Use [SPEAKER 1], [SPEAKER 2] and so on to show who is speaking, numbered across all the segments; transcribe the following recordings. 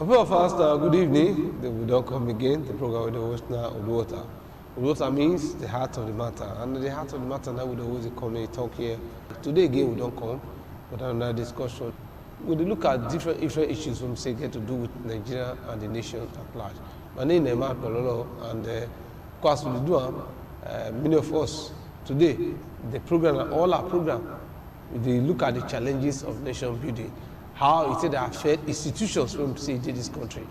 [SPEAKER 1] Well, first, good evening. We don't come again. The program with the host now, UDUOTA. UDUOTA means the heart of the matter. And the heart of the matter now we always come and talk here. Today again, we don't come, but another discussion. We look at different issues from say get to do with Nigeria and the nation at large. My name is Emma Pololo, and of course we do many of us today, the program, all our program, we look at the challenges of nation building. How it affect institutions from say this country.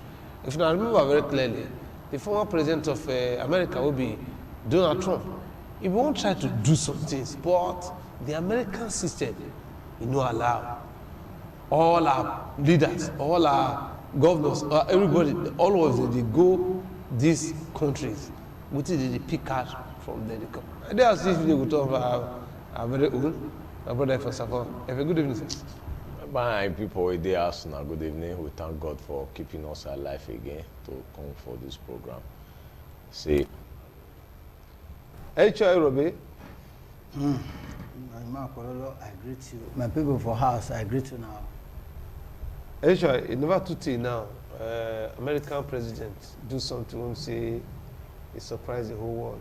[SPEAKER 1] If I remember very clearly, the former president of America will be Donald Trump. He won't try to do some things, but the American system, allow all our leaders, all our governors, everybody, all of them, they go these countries, which is they pick out from there. They are still they will talk about our very own, my brother for Savon. Have a good evening, sir.
[SPEAKER 2] My people, they ask now, good evening. We thank God for keeping us alive again to come for this program. See.
[SPEAKER 1] H.I. Robbie.
[SPEAKER 3] I greet you. My people for house, I greet you now.
[SPEAKER 1] H.I. It never to till now, American president do something and say it surprised the whole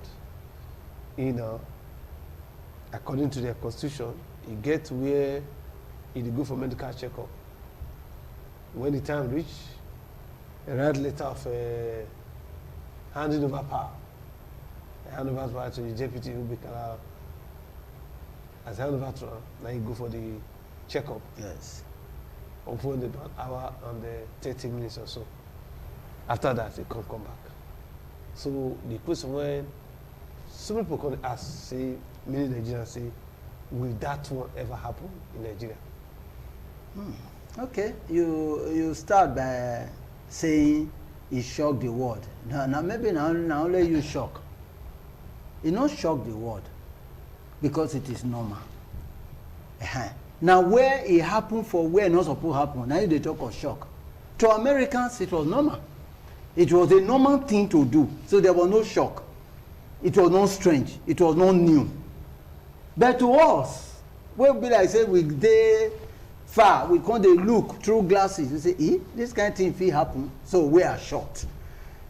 [SPEAKER 1] world. According to their constitution, you get where he go for medical checkup. When the time reach, a write letter of handing over power. Hand over power to the deputy who be as hand over to him. Now he go for the checkup.
[SPEAKER 3] Yes.
[SPEAKER 1] For an hour and 30 minutes or so. After that, they come back. So the question when some people can ask, say, many Nigerians say, will that one ever happen in Nigeria?
[SPEAKER 3] Okay, you start by saying it shocked the world. Now maybe now only you shock. It not shock the world because it is normal. Now where it happened for where it not supposed to happen, now they talk of shock. To Americans, it was normal. It was a normal thing to do, so there was no shock. It was not strange. It was not new. But to us, when be like say we dey far, we can't look through glasses. We say, this kind of thing fit happen. So we are shocked.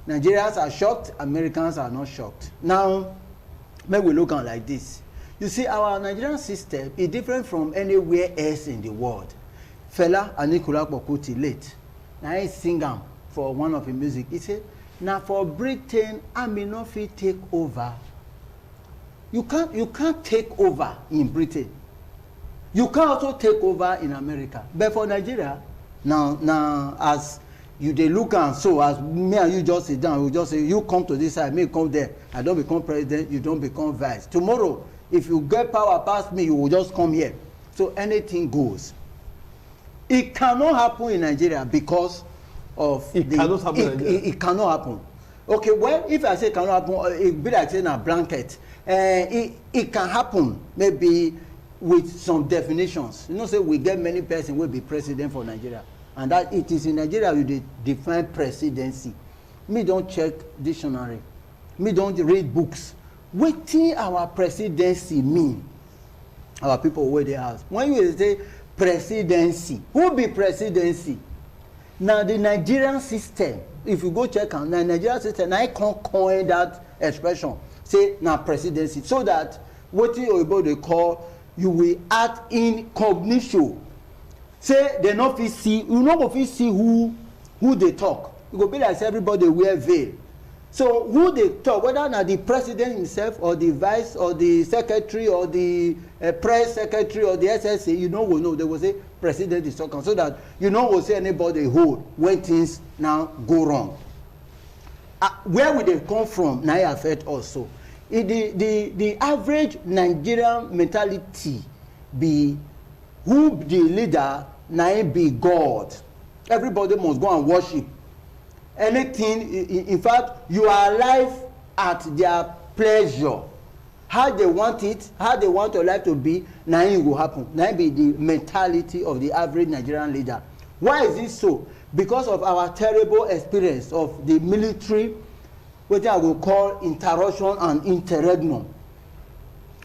[SPEAKER 3] Nigerians are shocked. Americans are not shocked. Now, maybe we look at like this. You see, our Nigerian system is different from anywhere else in the world. Fela Anikulapo Kuti late. Now he sing for one of his music. He said, now for Britain, I may not fit take over. You can't take over in Britain. You can also take over in America. But for Nigeria, now as you they look and so as me and you just sit down, we just say, you come to this side, me come there. I don't become president, you don't become vice. Tomorrow, if you get power past me, you will just come here. So anything goes. It cannot happen in Nigeria because of
[SPEAKER 1] it cannot happen in Nigeria.
[SPEAKER 3] It cannot happen. Okay, well, if I say it cannot happen, it be like saying a blanket. It can happen maybe with some definitions. Say we get many persons will be president for Nigeria, and that it is in Nigeria we define presidency. Me don't check dictionary, me don't read books. Wetin our presidency mean? Our people where they ask. When you say presidency, who be presidency? Now the Nigerian system, if you go check on the Nigerian system, I can't coin that expression. Say now presidency, so that what you able to call you will act in cognition. Say they not fit see, you not go fit see who they talk. You go be like everybody wear veil. So who they talk, whether now the president himself or the vice or the secretary or the press secretary or the SSA, you know will know. They will say president is talking, so that you know will say anybody hold when things now go wrong. Where would they come from? Now affect also. The average Nigerian mentality be who the leader now be God. Everybody must go and worship. Anything, in fact, you are alive at their pleasure. How they want it, how they want your life to be, now it will happen. Now be the mentality of the average Nigerian leader. Why is it so? Because of our terrible experience of the military, what I will call interruption and interregnum.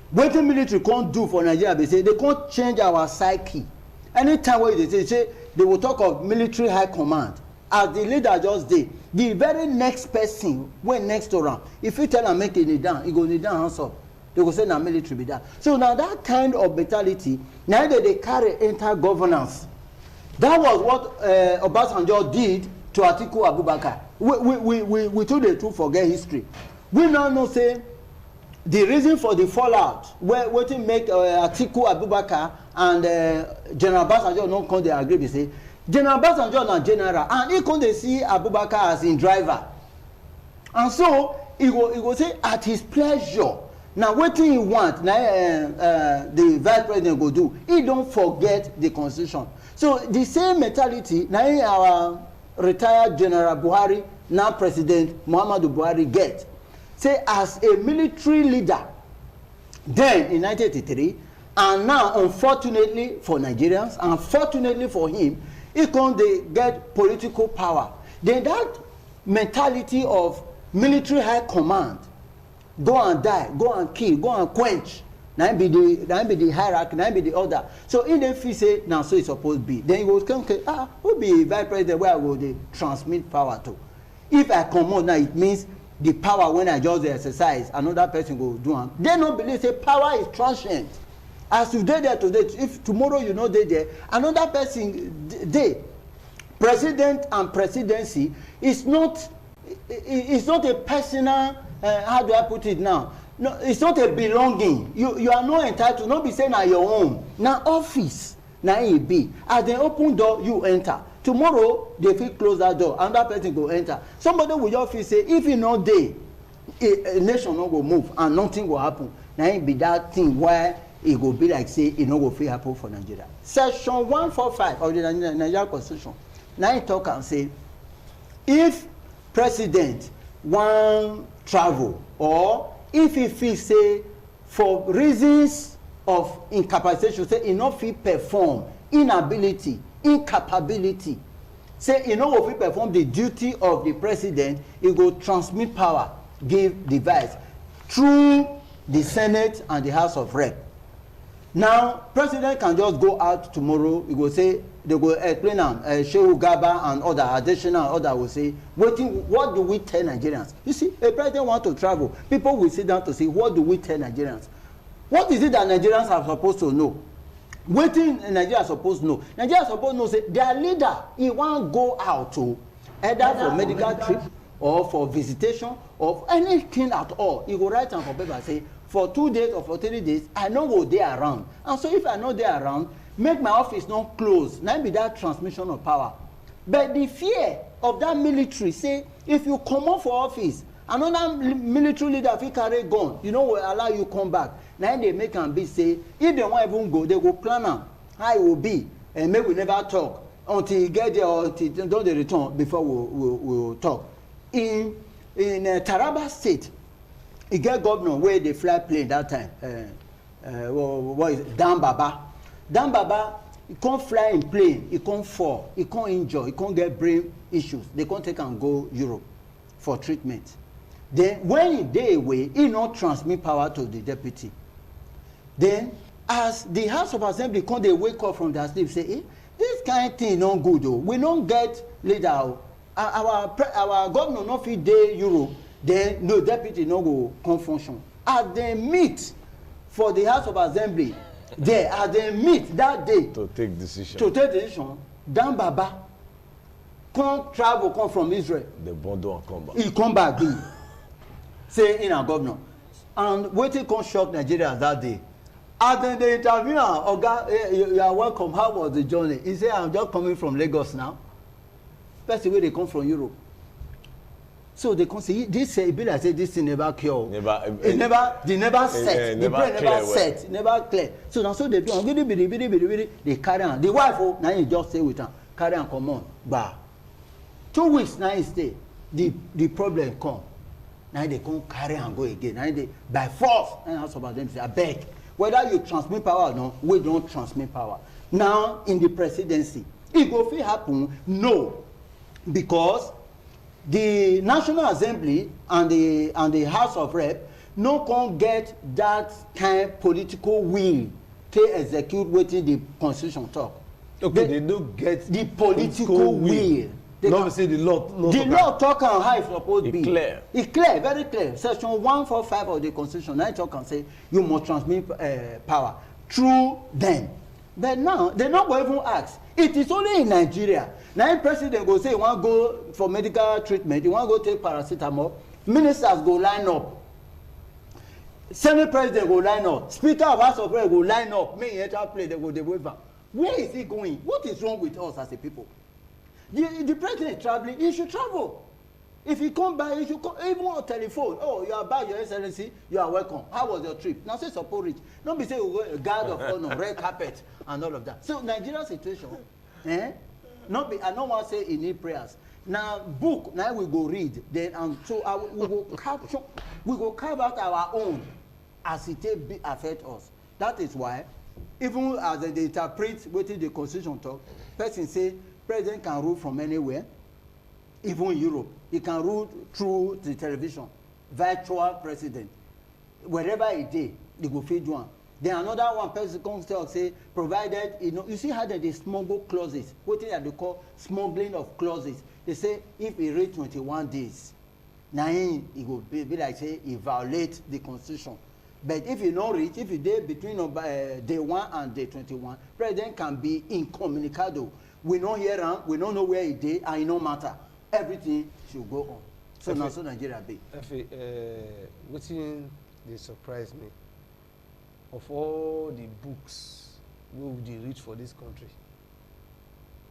[SPEAKER 3] What the military can't do for Nigeria, they say they can't change our psyche. Anytime when they say they will talk of military high command. as the leader just did, the very next person when next to am, if you tell am make e kneel down, he go kneel down hands up. They go say na military be that. So now that kind of mentality, now that they carry enter governance. That was what Obasanjo did to Atiku Abubakar. We told the truth, forget history. We now know say the reason for the fallout where to make Atiku Abubakar and General Obasanjo no come dey agree be say General Obasanjo na general and he come dey see Abubakar as in driver, and so he go say at his pleasure. Now wetin he want na the vice president go do. He don't forget the constitution. So the same mentality na our retired General Buhari, now President Muhammadu Buhari get. Say as a military leader then in 1983, and now unfortunately for Nigerians, unfortunately for him, he can dey get political power. Then that mentality of military high command, go and die, go and kill, go and quench, na be the hierarchy, na be the order. So in the feel say now so it's supposed to be. Then he go come okay, who be vice president where I go dey transmit power to? If I come out now, it means the power when I just exercise, another person go do am. They no believe say power is transient. As you dey there today, if tomorrow you no dey there, another person dey. President and presidency is not a personal. How do I put it now? No, it's not a belonging. You are not entitled. Not be saying na your own. Na office. Na e be. As they open door, you enter. Tomorrow they fit close that door, another person go enter. Somebody will just feel say if e no dey, a nation no go move and nothing go happen. Na it be that thing where e go be like say e no go fit happen for Nigeria. Section 145 of the Nigeria Constitution na it talk and say if president wan travel or if he feel say for reasons of incapacitation say e no fit perform, inability, incapability, say e no go fit perform the duty of the president, e go transmit power give the vice through the Senate and the House of Rep. Now president can just go out tomorrow, he go say they go explain am, Shehu Gaba and other additional other will say what do we tell Nigerians? You see, a president want to travel, people will sit down to say what do we tell Nigerians? What is it that Nigerians are supposed to know? Wetin Nigeria supposed to know? Nigeria supposed to know say their leader he wan go out to either for medical trip or for visitation or anything at all. He go write am for paper say for 2 days or for 3 days I no go dey around, and so if I no dey around, make my office not close. Na be that transmission of power. But the fear of that military say if you comot for office, another military leader fit carry gun, you know, will allow you come back. Now they make am be say if they wan even go, they go plan am how it will be, and make we never talk until he get there or until don dey return before we talk. In Taraba State, e get governor wey dey fly plane that time. What is it? Dan Baba, he can't fly in plane, he can't fall, he can't injure, he can't get brain issues. They can't take and go Europe for treatment. Then when he dey away, he not transmit power to the deputy. Then as the House of Assembly come dey wake up from their sleep say, this kind of thing no good o. We don't get leader. Our governor no fit dey Europe, then no deputy no go come function. As they meet for the House of Assembly, there as they meet that day
[SPEAKER 2] to take decision,
[SPEAKER 3] Dan Baba come from Israel.
[SPEAKER 2] The bundle and come back.
[SPEAKER 3] He come back say in our governor, and wetin come shock Nigeria that day. As they interview am, Oga, you are welcome, how was the journey? He say I'm just coming from Lagos now. Person wey dey come from Europe. So they can see this be like say this thing never cure. They never set. The brain never set. Never clear. So now so they do. They carry on. The wife now he just stay with her. Carry on, come on. Bah. 2 weeks now he stay. The problem come. Now they come carry and go again. Now they by force. And ask about them say I beg. Whether you transmit power or not, we don't transmit power. Now in the presidency, it go fit happen? No, because the National Assembly and the House of Rep no can get that kind of political will to execute wetin the Constitution talk.
[SPEAKER 1] Okay, they don't get
[SPEAKER 3] the political will
[SPEAKER 1] Not to say the law.
[SPEAKER 3] The law talk on how it's supposed to be.
[SPEAKER 2] Clear.
[SPEAKER 3] It's clear, very clear. Section 145 of the Constitution, now talk and say you must transmit power through them. But now, they not going to even ask. It is only in Nigeria. Now, the president go say he want to go for medical treatment, he want to go take paracetamol, ministers go line up. Senate president go line up. Speaker of House of Reps go line up. May enter play, they go the waiver. Where is he going? What is wrong with us as a people? The president is traveling, he should travel. If he come by, he should come, even on telephone. Oh, you are back, Your Excellency, you are welcome. How was your trip? Now say support rich. Don't be saying a guard of honor, red carpet, and all of that. So Nigeria situation, not be, I don't want to say he need prayers. Now book, now we go read, then and so we go carve out our own as it affect us. That is why, even as they interpret what the Constitution talk, person say president can rule from anywhere, even in Europe. He can rule through the television, virtual president. Wherever he did, they go feed one. Then another one person comes to say, provided, you see how they smuggle clauses, what they call smuggling of clauses. They say if he reach 21 days, now he will be like say he violates the Constitution. But if he not reach, if he did between day 1 and day 21, president can be incommunicado. We don't hear him, we don't know where he did, and it no matter. Everything should go on. So now, so Nigeria be.
[SPEAKER 1] What thing they surprise me? Of all the books we will read for this country,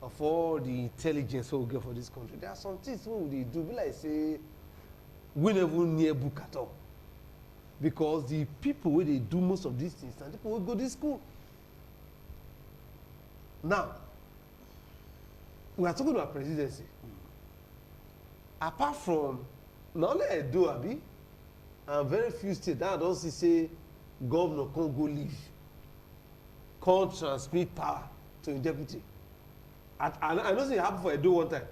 [SPEAKER 1] of all the intelligence we will get for this country, there are some things we will do. Be like say, we never near book at all, because the people where they do most of these things, and people will go to this school. Now, we are talking about presidency. Apart from not only Edo, Abi, and very few states that I don't see say governor can't go leave, can't transmit power to a deputy. I know say it happened for Edo one time.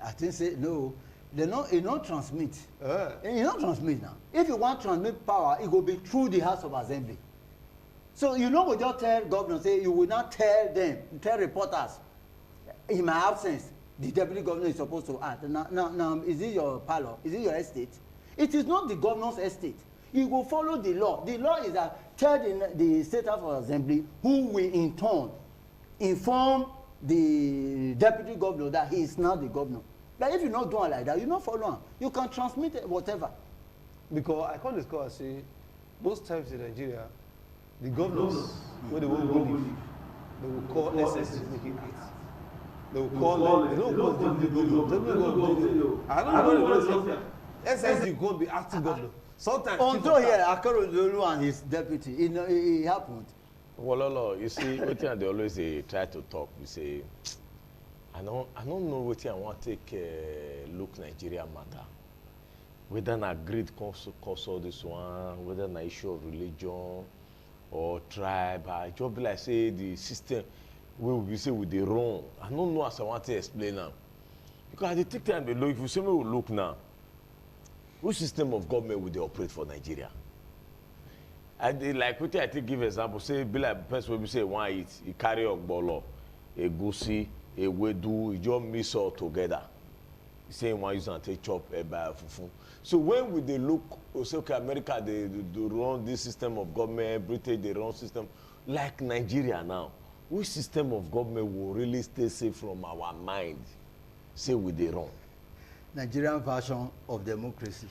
[SPEAKER 3] I think say no, they not transmit. You not transmit now. If you want to transmit power, it will be through the House of Assembly. So you know, we just tell governor say you will not tell them, tell reporters, in my absence, the deputy governor is supposed to act. Now, is it your parlor? Is it your estate? It is not the governor's estate. You will follow the law. The law is that tell the State House of Assembly, who will in turn inform the deputy governor that he is now the governor. But if you not do it like that, you not follow him. You can transmit it, whatever.
[SPEAKER 1] Because I can't discover say most times in Nigeria, the governors when they won't go leave, they will call SS to make it act. They will call it. They don't call the governor. I don't know. SSD going to be acting governor. Sometimes.
[SPEAKER 3] Until here, Akeredolu and his deputy, it happened.
[SPEAKER 2] Well, you see, what they always try to talk. We say, I don't know what I want to take look Nigeria matter. Whether an agreed cause all this one, whether an issue of religion or tribe, I just be like say the system. We say with the wrong. I don't know as I want to explain now. Because at the take time they look, if you say we will look now, which system of government would they operate for Nigeria? And like what I take give example, say be like person we say one eat, he carry ogbolo, a goosey, a wedu, he just mix all together. He say one use and take chop a buy fufu. So when we they look, we say okay, America they run this system of government, Britain they run system like Nigeria now. Which system of government will really stay safe from our mind? Say we dey wrong.
[SPEAKER 3] Nigerian version of democracy.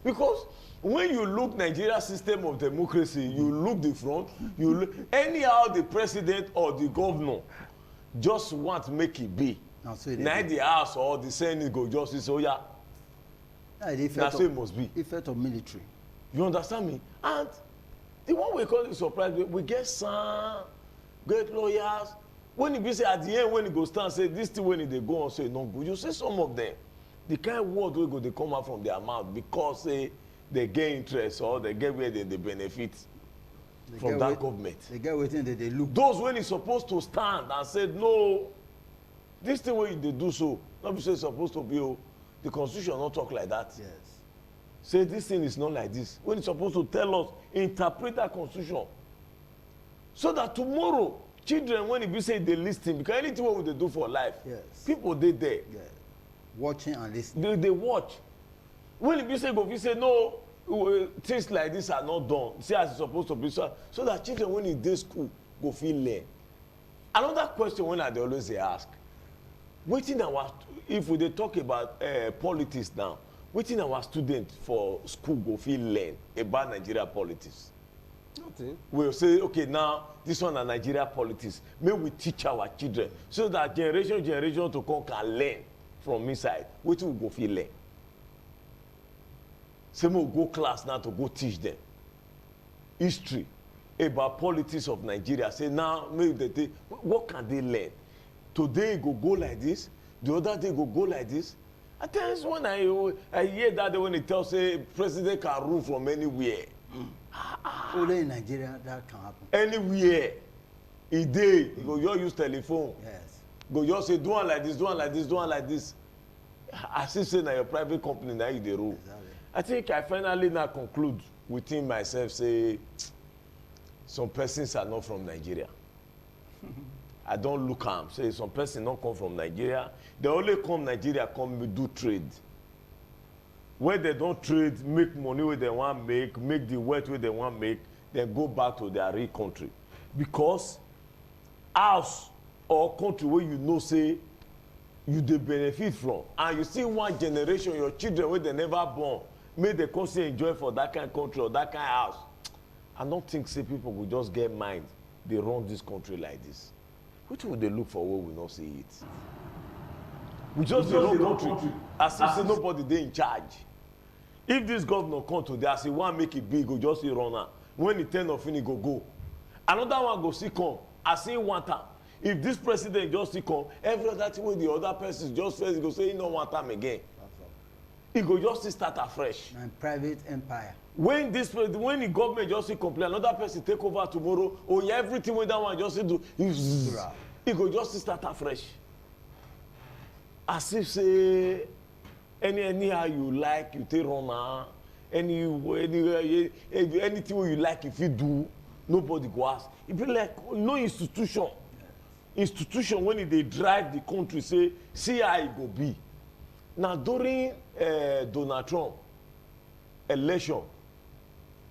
[SPEAKER 2] Because when you look Nigeria system of democracy, you look the front, you look anyhow the president or the governor just want to make it be. Now the house or the Senate go just say, oh yeah. That's what it must be.
[SPEAKER 3] Effect of military.
[SPEAKER 2] You understand me? And the one we call it surprise, we get some great lawyers. When you say at the end, when you go stand say this thing, when they go and say no good, you say some of them, the kind of word we go they come out from their mouth because they get interest or they get where they benefit from that government.
[SPEAKER 3] They get waiting that they look.
[SPEAKER 2] Those when it's supposed to stand and said no, this thing when they do so, not be say it's supposed to be the constitution not talk like that.
[SPEAKER 3] Yes.
[SPEAKER 2] Say this thing is not like this. When it's supposed to tell us, interpret that constitution. So that tomorrow, children when be say they listen because anything what they do for life.
[SPEAKER 3] Yes.
[SPEAKER 2] People they there.
[SPEAKER 3] Yeah. Watching and listening.
[SPEAKER 2] They watch. When you say go, you say no, things like this are not done. See as it's supposed to be so that children when in day school go feel learn. Another question when they always ask, waiting our if we they talk about politics now, waiting our students for school go feel learn about Nigeria politics.
[SPEAKER 1] Nothing.
[SPEAKER 2] We'll say, okay, now this one is Nigeria politics. May we teach our children so that generation to come can learn from inside. Wait till we go feel learn. Say we'll go class now to go teach them history about politics of Nigeria. Say now, maybe they what can they learn? Today go like this. The other day go like this. At times when I hear that when it tells say president can rule from anywhere.
[SPEAKER 3] Only in Nigeria that can happen.
[SPEAKER 2] Anywhere. A day, you go just use telephone.
[SPEAKER 3] Yes.
[SPEAKER 2] Go just say, do one like this, do one like this, do one like this. As if say na your private company, now you the rule.
[SPEAKER 3] Exactly.
[SPEAKER 2] I think I finally now conclude within myself, say, some persons are not from Nigeria. I don't look at them. Say, some persons don't come from Nigeria. They only come Nigeria, come do trade. When they don't trade, make money where they want make the wealth where they want make, then go back to their real country. Because house or country where you know say you dey benefit from, and you see one generation, your children where they never born, make they come say enjoy for that kind of country or that kind of house. I don't think say people will just get mind, they run this country like this. Which would they look for where we not see it? We just the wrong country. As if say nobody they in charge. If this governor come today, as he want make it big, go just see run am. When he turn off, he go. Another one go see come. As he want am. If this president just see come, every other thing with the other person just says he go say he no want am again. He go just start afresh.
[SPEAKER 3] And private empire.
[SPEAKER 2] When the government just see complain, another person take over tomorrow. Oh yeah, everything with that one just do. He go just start afresh. As if say anyhow you like, you take run now. Anything you like, if you do, nobody go ask. It be like no institution. Institution when they drive the country say, see how it go be. Now during Donald Trump election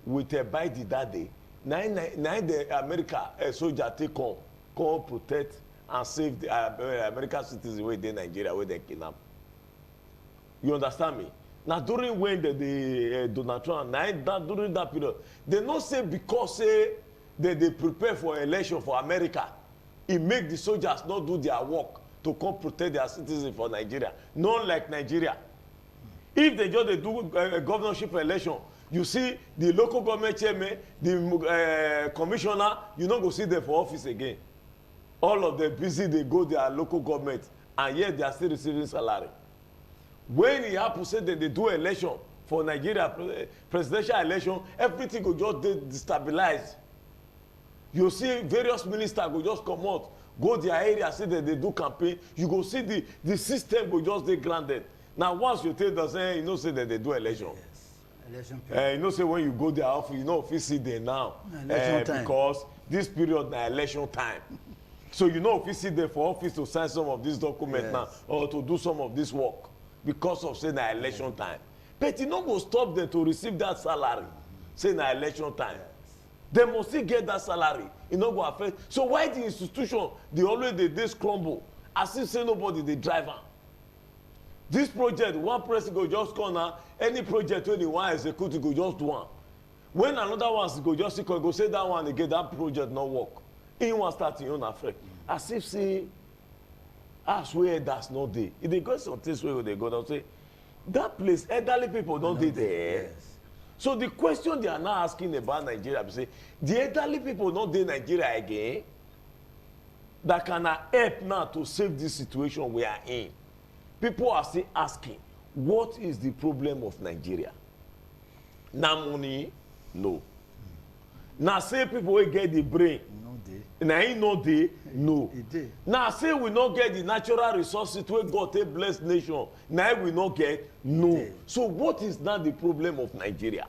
[SPEAKER 2] with Biden that day, now the America soldier take come protect and save the American citizens where they Nigeria where they kidnap. You understand me? Now during when the Donald Trump, during that period, they not say because say they prepare for election for America, it make the soldiers not do their work to come protect their citizens for Nigeria. Not like Nigeria. If they just do a governorship election, you see the local government chairman, the commissioner, you not go see them for office again. All of them busy, they go their local government, and yet they are still receiving salary. When it happens, say that they do election for Nigeria, presidential election, everything will just destabilize. You see various ministers will just come out, go their area, say that they do campaign. You go see the system will just be granted. Now, once you tell them, say, you know, say that they do election.
[SPEAKER 3] Yes. Election
[SPEAKER 2] you know, say when you go their office, you know, if you see them now. Because this period is election time. So, you know, if you see them for office to sign some of this document now, or to do some of this work, because of, say, the election time. But you not go stop them to receive that salary, say, the election time. They must still get that salary. It not go affect. So why the institution, they always they scramble, as if say nobody they drive on. This project, one person go just come now, any project when you want execute, go just do one. When another one go just go say that one again, that project not work. He want start your own affair. As if say, as where that's not there. If they go some things where they go down, say, that place, elderly people don't dey there.
[SPEAKER 3] Yes.
[SPEAKER 2] So the question they are now asking about Nigeria, say, the elderly people not dey Nigeria again, that can help now to save this situation we are in. People are still asking, what is the problem of Nigeria? Now money, no. Now say people will get the brain. Now he no dey, no. Now say we not get the natural resources to God a blessed nation. Now we not get, no. So what is now the problem of Nigeria?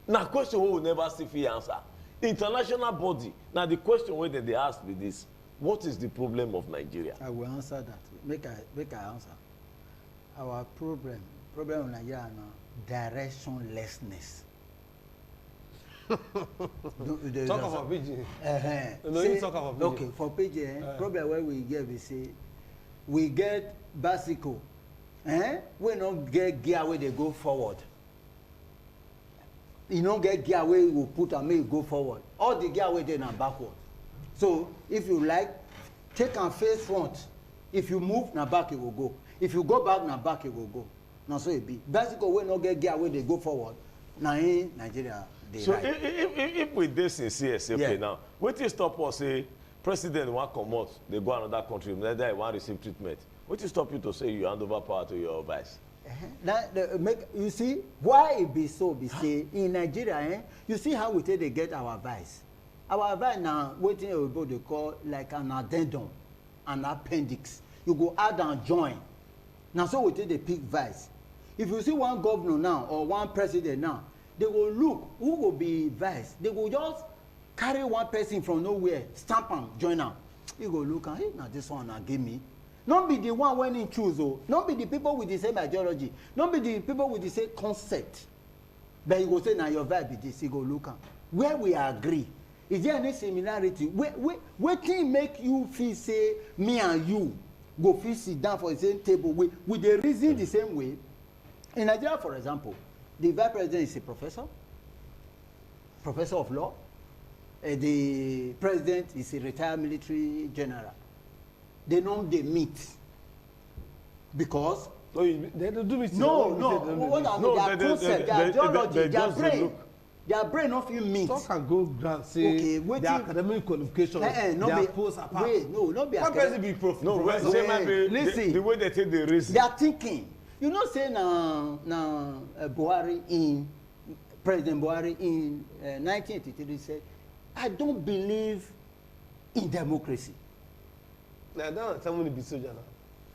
[SPEAKER 2] Now question we will never see if he answer. international body. Now the question wey they ask me this, what is the problem of Nigeria?
[SPEAKER 3] I will answer that. Make I answer. Our problem of Nigeria now, directionlessness.
[SPEAKER 1] Talk about PG.
[SPEAKER 3] No,
[SPEAKER 1] you talk about PG.
[SPEAKER 3] Okay, for PG, problem where we get, we say, we get bicycle. We don't get gear where they go forward. You don't get gear where you put and make go forward. All the gear where they are backward. So if you like, take and face front. If you move, now back it will go. If you go back, now back it will go. Now so it be. Bicycle we not get gear where they go forward. Now in Nigeria.
[SPEAKER 2] So right. if with this sincere, say, okay, now, what is stop us say president want come out, they go another country, they want receive treatment. What is stop you to say you hand over power to your vice?
[SPEAKER 3] You see why it be so? Be say in Nigeria, you see how we take they get our vice. Our vice now, waiting everybody they call like an addendum, an appendix. You go add and join. Now so we take the pick vice. If you see one governor now or one president now, they will look who will be vice. They will just carry one person from nowhere, stamp am, join am. You go look and hey, now this one now give me. Not be the one when he choose, oh. Not be the people with the same ideology. Not be the people with the same concept. But you go say now your vibe be this. You go look at where we agree. Is there any similarity? Where thing make you feel say me and you go feel sit down for the same table with the reason the same way? In Nigeria, for example, the vice president is a professor of law. The president is a retired military general. They don't they meet because
[SPEAKER 1] they don't do meeting.
[SPEAKER 3] Their concept, their ideology, their brain not feel meet.
[SPEAKER 1] Some can go down say their academic qualifications, their posts apart.
[SPEAKER 3] Wait, no, not be
[SPEAKER 1] academic. Be prof.
[SPEAKER 2] No, listen. The way they take the risk.
[SPEAKER 3] They are thinking. You know, say now Buhari President Buhari in 1983 said, I don't believe in democracy.
[SPEAKER 1] Now, that's someone be soldier now.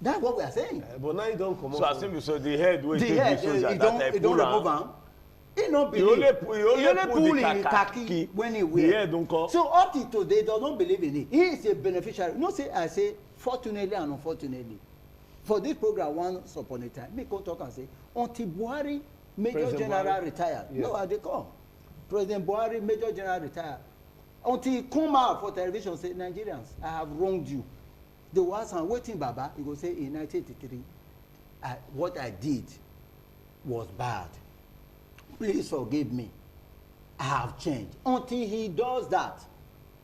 [SPEAKER 3] That's what we are saying.
[SPEAKER 1] But now you don't come
[SPEAKER 2] so
[SPEAKER 1] up.
[SPEAKER 2] So the head will take the soldier.
[SPEAKER 3] He don't remove him. He don't believe. He only pull in the khaki when he wear.
[SPEAKER 2] The head don't come.
[SPEAKER 3] So up to today, they don't believe in it. He is a beneficiary. No, say I say fortunately and unfortunately. For this program, once upon a time, me come talk and say, until Buhari, Major General retired. Yes. No, they come. President Buhari, Major General retired. Until he come out for television, say, Nigerians, I have wronged you. The was I'm waiting, Baba. He go say, in 1983, what I did was bad. Please forgive me. I have changed. Until he does that,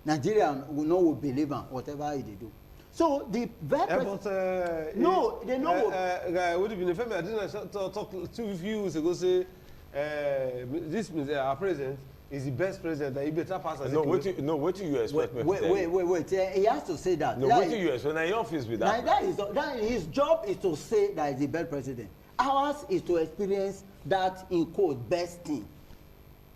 [SPEAKER 3] Nigerians will believe him, whatever he do. So the no, they know.
[SPEAKER 1] What have been the I didn't talk 2 years ago. Say this means our president is the best president that he better pass as
[SPEAKER 2] what do you expect?
[SPEAKER 3] Wait. He has to say that.
[SPEAKER 2] No, what do you expect? When your office with that.
[SPEAKER 3] That his job is to say that he's the best president. Ours is to experience that in quote best thing.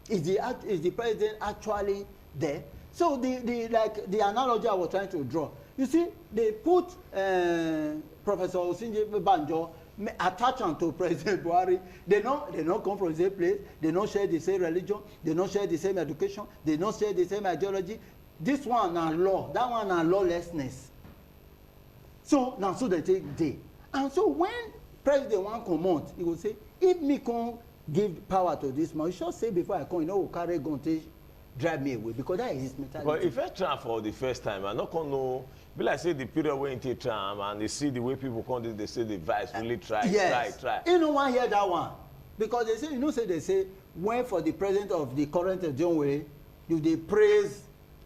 [SPEAKER 3] Is the president actually there? So the analogy I was trying to draw. You see, they put Professor Osinje Banjo attach on to President Buhari. They don't come from the same place. They don't share the same religion. They don't share the same education. They don't share the same ideology. This one are law. That one are lawlessness. So now so they take day. And so when President want come out, he will say, if me can give power to this man, you should say before I come, you know, we'll carry gun to drive me away, because that is his mentality.
[SPEAKER 2] But if I try for the first time, I'm not going to know. Be like say the period when they try and they see the way people come, they say the vice really try.
[SPEAKER 3] You know one hear that one, because they say they say when for the president of the current John Way, if they praise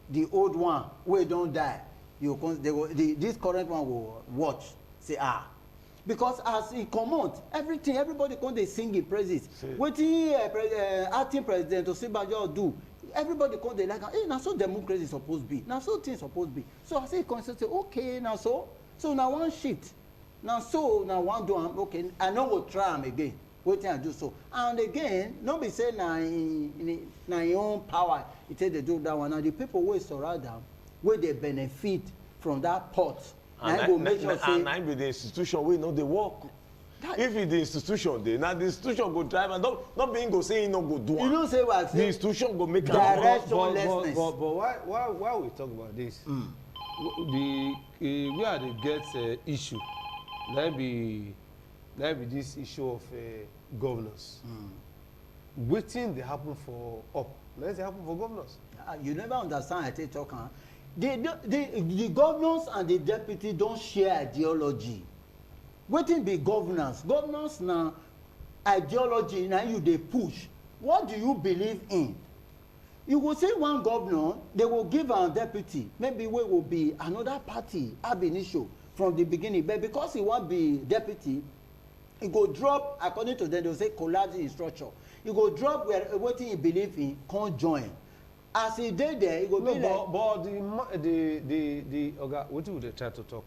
[SPEAKER 3] the old one where don't die, this current one will watch say because as he come out, everybody come they sing in praises. What the acting president Osinbajo do? Everybody come they like, hey, now so democracy is supposed to be. Now so things supposed to be. So I say, say, okay, now so now one shit. Now one do okay. I know we'll try them again. Wait till I do so. And again, not be saying now your own power. It say they do that one. Now the people will surround them, where they benefit from that pot.
[SPEAKER 2] And I be the institution we know they work. If it's the institution dey, now the institution go drive and not being go say he no go do am.
[SPEAKER 3] You know say what?
[SPEAKER 2] The institution go make
[SPEAKER 3] directionlessness.
[SPEAKER 1] But why we talk about this? We are the get issue. Now be this issue of governance. Waiting they happen for up. Let's happen for governors.
[SPEAKER 3] You never understand. I take talk. The governors and the deputy don't share ideology. Wetin be governance? Governance na ideology na you dey push. What do you believe in? You go say one governor, they will give a deputy, maybe we will be another party ab initio from the beginning, but because he wan be deputy, he go drop, according to them, they will say collapse in structure. He go drop where wetin he believe in, come join. As he dey there, he go be like.
[SPEAKER 1] But the oga, wetin we dey try to talk?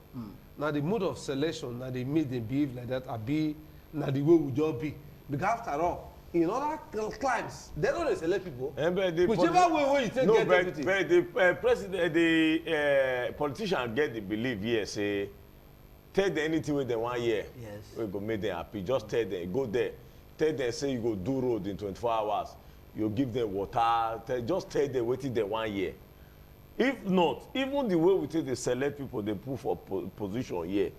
[SPEAKER 1] Now the mode of selection, now they make them behave like that, abi na the way we just be. Because after all, in other climes, they don't select people. Whichever way you take get deputy.
[SPEAKER 2] But the president, the politician get the belief here, say, tell them anything with them 1 year.
[SPEAKER 3] Yes.
[SPEAKER 2] We go make them happy. Just tell them, go there. Tell them, say you go do road in 24 hours. You give them water. Just tell them waiting them 1 year. If not, even the way we take the select people, they put for position here.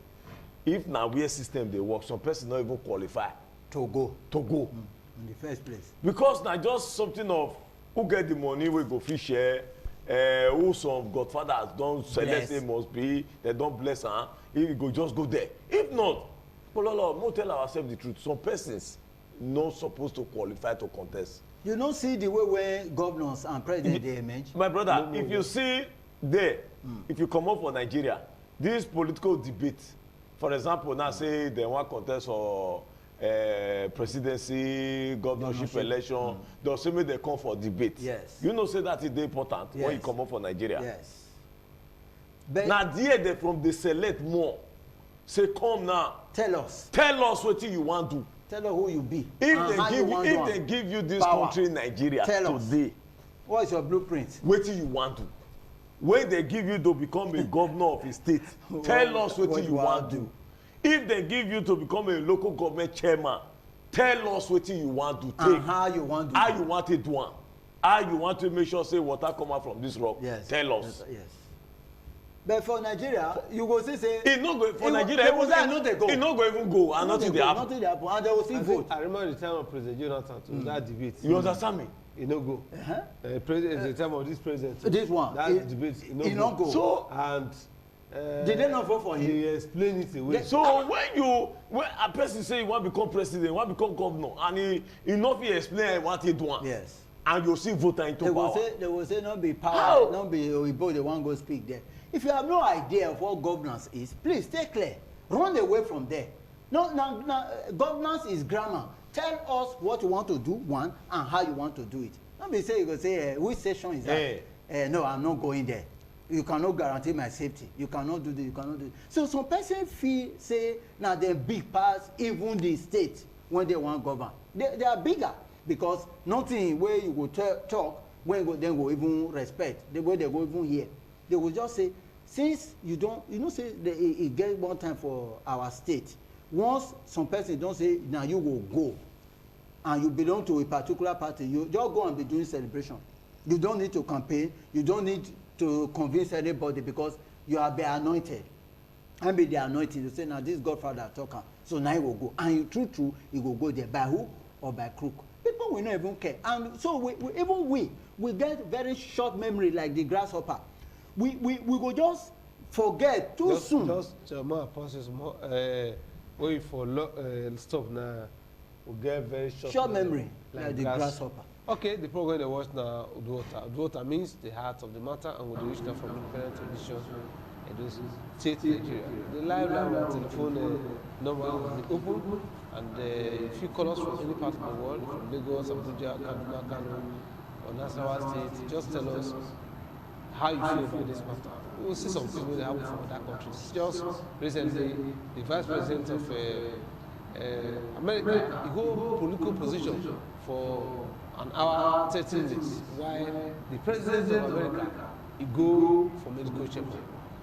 [SPEAKER 2] If now where system they work, some person not even qualify
[SPEAKER 3] to go. In the first place. Because
[SPEAKER 2] now just something of who get the money, we go fish share. Who some godfathers don't select, they must be, they don't bless her. If we go just go there. If not, Pololo, we'll tell ourselves the truth. Some persons not supposed to qualify to contest.
[SPEAKER 3] You don't see the way where governors and presidents they emerge.
[SPEAKER 2] My brother, if you see there, if you come up for Nigeria, this political debate, for example, now say they want contest for presidency, governorship election, they'll say me they come for debate.
[SPEAKER 3] Yes.
[SPEAKER 2] You know, say that is important when you come up for Nigeria.
[SPEAKER 3] Yes.
[SPEAKER 2] But now, there they from the select more. Say, come now.
[SPEAKER 3] Tell us
[SPEAKER 2] what you want to do.
[SPEAKER 3] Tell us who you be.
[SPEAKER 2] If they give you this power, country, Nigeria,
[SPEAKER 3] tell
[SPEAKER 2] today,
[SPEAKER 3] us. What is your blueprint?
[SPEAKER 2] What you want to? When they give you to become a governor of a state, tell us what you want to do. If they give you to become a local government chairman, tell us what you want to take.
[SPEAKER 3] And how you want to do.
[SPEAKER 2] How you want to do it. How you want to make sure say water come out from this rock.
[SPEAKER 3] Yes.
[SPEAKER 2] Tell us.
[SPEAKER 3] Yes. But for Nigeria, you go say
[SPEAKER 2] it no go for Nigeria. It no go even go and nothing dey happen.
[SPEAKER 3] Nothing dey happen and they will still vote.
[SPEAKER 1] I remember the time of President Jonathan to that debate.
[SPEAKER 2] You understand me?
[SPEAKER 1] It no go. President the time of this president.
[SPEAKER 3] This one.
[SPEAKER 1] That debate it no go.
[SPEAKER 2] So
[SPEAKER 1] and
[SPEAKER 3] did they not vote for him?
[SPEAKER 1] He explain it away.
[SPEAKER 2] So when a person say he want become president, he want become governor, and he not fit explain what he do.
[SPEAKER 3] Yes.
[SPEAKER 2] And you see voter into power.
[SPEAKER 3] They will say not be power, not be Oyibo, they want go speak there. If you have no idea of what governance is, please stay clear. Run away from there. No, governance is grammar. Tell us what you want to do, one, and how you want to do it. Don't be say you go say, which session is that? No, I'm not going there. You cannot guarantee my safety. You cannot do this, you cannot do this. So some person feel, say, now they're big pass even the state when they want govern. They are bigger because nothing where you go talk, when they go even respect, the way they go even hear. They will just say, since you don't, say it get one time for our state. Once some person don't say, now you will go, and you belong to a particular party, you just go and be doing celebration. You don't need to campaign. You don't need to convince anybody because you are be anointed. And be the anointed. You say, now this Godfather talker, so now you will go. And you true, you will go there. By who? Or by crook. People will not even care. And so we get very short memory like the grasshopper. We go just forget too soon.
[SPEAKER 1] Just more process more wait for stop now. We get very short
[SPEAKER 3] memory like the grasshopper.
[SPEAKER 1] Okay, the program they watch now UDUOTA. UDUOTA means the heart of the matter and we reach them from independent editions and those state Nigeria. The live telephone number will be open and if you call us from any part of the world, from Lagos, Abuja, Kaduna, Kano, or Nasarawa State, just tell us how you feel about this matter. We will see some people that happen from other countries. Just recently, the vice president of America, he go political position for an hour, 30 minutes, while the president of America, he go for medical checkup.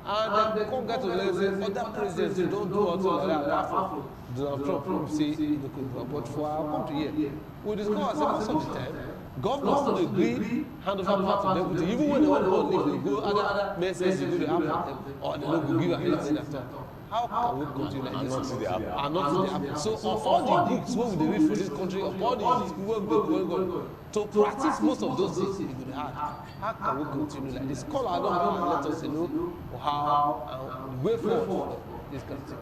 [SPEAKER 1] And they come get to them and say, other presidents they don't do also like that, apart from Donald Trump, say, they could do. But for our country here, we discover ourselves most of the time, governors don't agree, hand over power to deputy. Even when they want to leave, they go other messages, they go to have or they don't go give anything at all. How can we continue like this? And not to the happen. So of all the books what we read for this country, of all the people going to practice most of those things, we could have. How can we continue like this? Call our government and let us know how and the way forward for this country.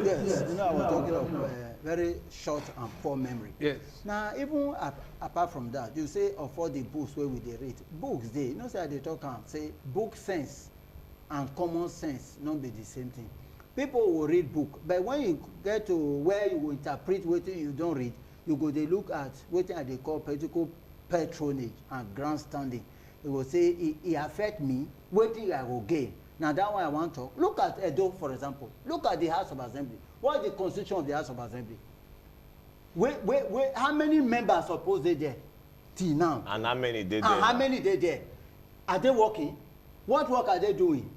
[SPEAKER 3] Yes, you know, I was talking of very short and poor memory.
[SPEAKER 1] Yes.
[SPEAKER 3] Now, even apart from that, you say of all the books where we dey read, books dey, you know, say they talk and say book sense and common sense not be the same thing. People will read book, but when you get to where you interpret wetin you don't read, you go dey look at wetin they call political patronage and grandstanding. You will say it affect me, wetin I go gain. Now that one I want to talk. Look at Edo, for example. Look at the House of Assembly. What is the constitution of the House of Assembly? How many members suppose they there till now?
[SPEAKER 2] And how many they there?
[SPEAKER 3] And how many they there? Are they working? What work are they doing?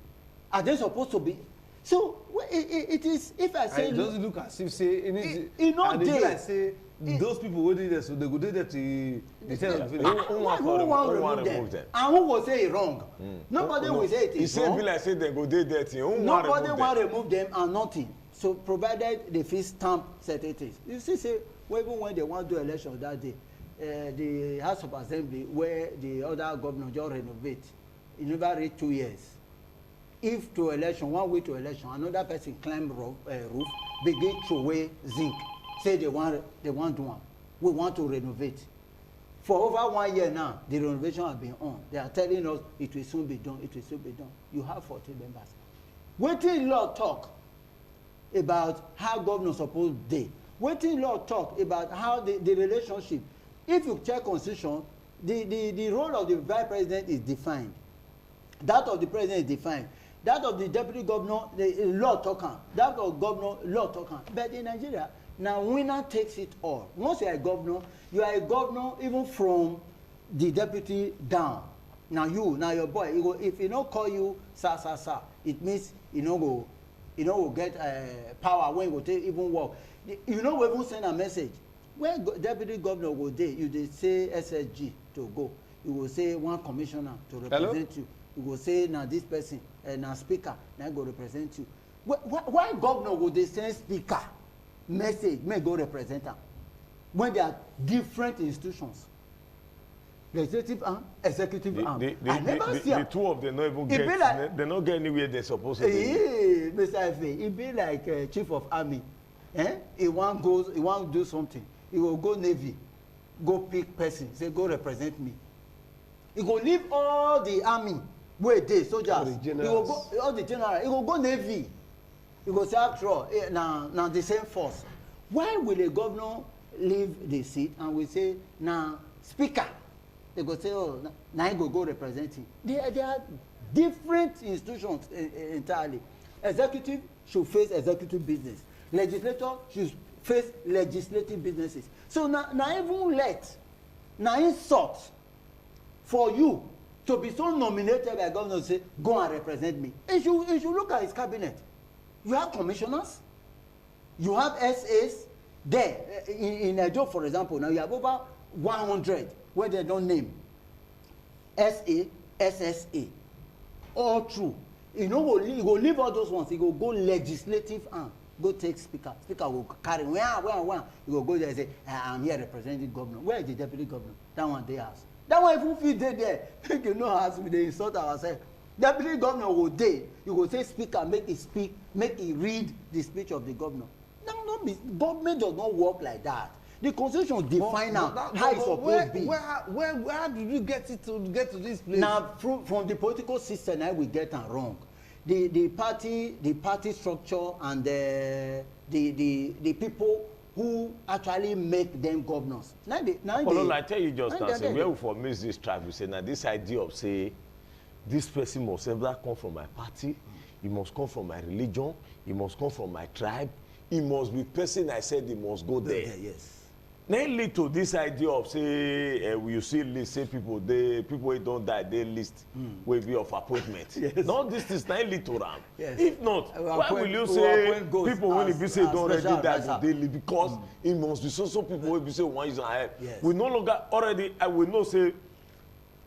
[SPEAKER 3] Are they supposed to be? So it is. If I say,
[SPEAKER 1] it doesn't look as if say
[SPEAKER 3] it not there.
[SPEAKER 1] Like say those people who did there, so they go do that to the tell of
[SPEAKER 3] who want remove them? And who will say it wrong? Nobody will say it is wrong.
[SPEAKER 2] You say like say they go do that thing.
[SPEAKER 3] Nobody want remove them and nothing. So provided they fit stamp certain things. You see, say even when they want to do election that day, the House of Assembly where the other governor just renovate, it never reach 2 years. If to election, 1 week to election, another person climb roof, begin to weigh zinc, say they want do one. We want to renovate. For over 1 year now, the renovation has been on. They are telling us it will soon be done. It will soon be done. You have 14 members. Wetin law talk about how governors suppose dey. Wetin law talk about how the relationship. If you check constitution, the role of the vice president is defined. That of the president is defined. That of the deputy governor, the law talker. That of governor, law talker. But in Nigeria, now winner takes it all. Once you are a governor even from the deputy down. Now your boy, if he don't call you sir, it means you no go get power when you go take even work. You no go even send a message. When deputy governor go there, you dey say SSG to go. You will say one commissioner to represent you. You go say now this person now speaker now go represent you. Why governor go dey send speaker message may go represent am when they are different institutions, legislative arm, executive arm? I never see
[SPEAKER 2] the two of them not even get like, they not get anywhere they're supposed to be.
[SPEAKER 3] Mr. F, it be like chief of army. He want do something. He will go navy, go pick person, say go represent me. He go leave all the army where they soldiers. He go go all the general. He go go navy. He go say after all, now the same force. Why will a governor leave the seat and we say now speaker? They go say oh now he go represent him. They are different institutions entirely. Executive should face executive business. Legislator should face legislative businesses. So now even insult for you to be so nominated by governor say go and represent me. If you look at his cabinet, you have commissioners, you have SAs there in Edo, for example. Now you have over 100 where they don't name SA, SSA, all true. He go leave all those ones. He go legislative arm. Go take speaker. Speaker will carry where. He go there and say, I'm here representing governor. Where is the deputy governor? That one they ask. That one even fit there. You know how we insult ourselves. Deputy governor will there. You go say speaker, make it speak, make it read the speech of the governor. Government does not work like that. The constitution define how it's supposed to be.
[SPEAKER 1] Where did you get to this place?
[SPEAKER 3] Now from the political system, now we get it wrong. The party structure and the people who actually make them governors.
[SPEAKER 2] I tell you just now, say where we for miss this tribe, we say now this idea of say this person must ever come from my party, he must come from my religion, he must come from my tribe, he must be person I said he must go there.
[SPEAKER 3] Yes.
[SPEAKER 2] Now lead to this idea of say you see list say people wey don die dey list wey be of appointment. Yes. Now this is now lead to am. Yes. If not, why will you say people when be say don already die go dey live because it must be so people wey be say wan use am help. Yes. We no longer already we know say